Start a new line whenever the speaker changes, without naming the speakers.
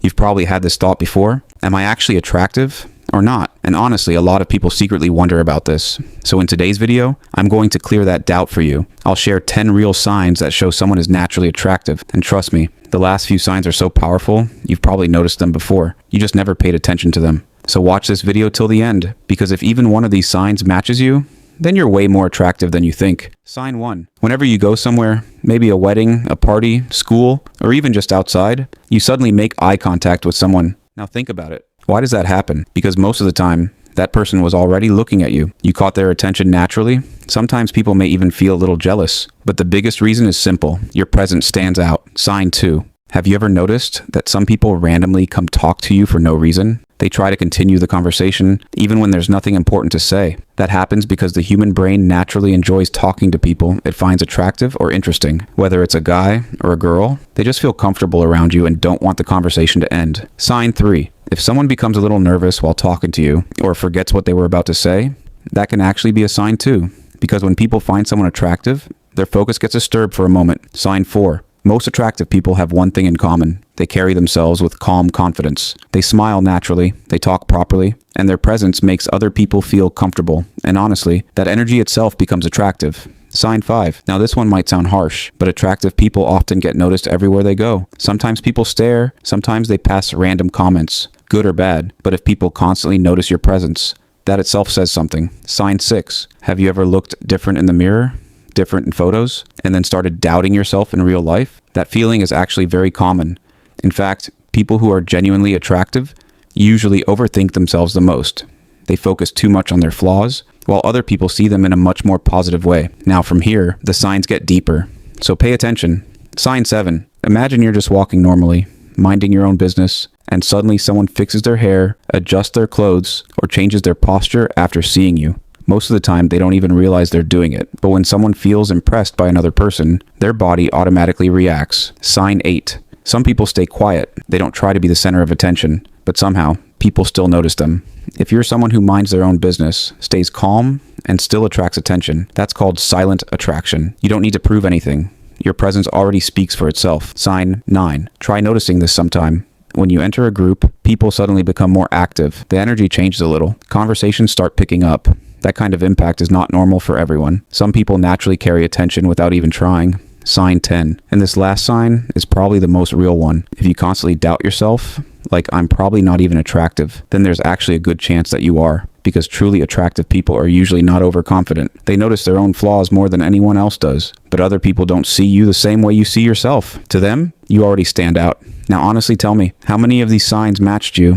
You've probably had this thought before. Am I actually attractive or not? And honestly, a lot of people secretly wonder about this. So in today's video, I'm going to clear that doubt for you. I'll share 10 real signs that show someone is naturally attractive. And trust me, the last few signs are so powerful, you've probably noticed them before. You just never paid attention to them. So watch this video till the end, because if even one of these signs matches you, then you're way more attractive than you think. Sign 1. Whenever you go somewhere, maybe a wedding, a party, school, or even just outside, you suddenly make eye contact with someone. Now think about it. Why does that happen? Because most of the time, that person was already looking at you. You caught their attention naturally. Sometimes people may even feel a little jealous. But the biggest reason is simple. Your presence stands out. Sign 2. Have you ever noticed that some people randomly come talk to you for no reason? They try to continue the conversation, even when there's nothing important to say. That happens because the human brain naturally enjoys talking to people it finds attractive or interesting. Whether it's a guy or a girl, they just feel comfortable around you and don't want the conversation to end. Sign 3. If someone becomes a little nervous while talking to you, or forgets what they were about to say, that can actually be a sign too. Because when people find someone attractive, their focus gets disturbed for a moment. Sign 4. Most attractive people have one thing in common. They carry themselves with calm confidence. They smile naturally, they talk properly, and their presence makes other people feel comfortable. And honestly, that energy itself becomes attractive. Sign 5. Now this one might sound harsh, but attractive people often get noticed everywhere they go. Sometimes people stare, sometimes they pass random comments, good or bad, but if people constantly notice your presence, that itself says something. Sign 6. Have you ever looked different in the mirror? Different in photos, and then started doubting yourself in real life? That feeling is actually very common. In fact, people who are genuinely attractive usually overthink themselves the most. They focus too much on their flaws, while other people see them in a much more positive way. Now from here, the signs get deeper, so pay attention. Sign 7. Imagine you're just walking normally, minding your own business, and suddenly someone fixes their hair, adjusts their clothes, or changes their posture after seeing you. Most of the time, they don't even realize they're doing it. But when someone feels impressed by another person, their body automatically reacts. Sign 8. Some people stay quiet. They don't try to be the center of attention, but somehow, people still notice them. If you're someone who minds their own business, stays calm, and still attracts attention, that's called silent attraction. You don't need to prove anything. Your presence already speaks for itself. Sign 9. Try noticing this sometime. When you enter a group, people suddenly become more active. The energy changes a little. Conversations start picking up. That kind of impact is not normal for everyone. Some people naturally carry attention without even trying. Sign 10. And this last sign is probably the most real one. If you constantly doubt yourself, like I'm probably not even attractive, then there's actually a good chance that you are. Because truly attractive people are usually not overconfident. They notice their own flaws more than anyone else does. But other people don't see you the same way you see yourself. To them, you already stand out. Now honestly tell me, how many of these signs matched you?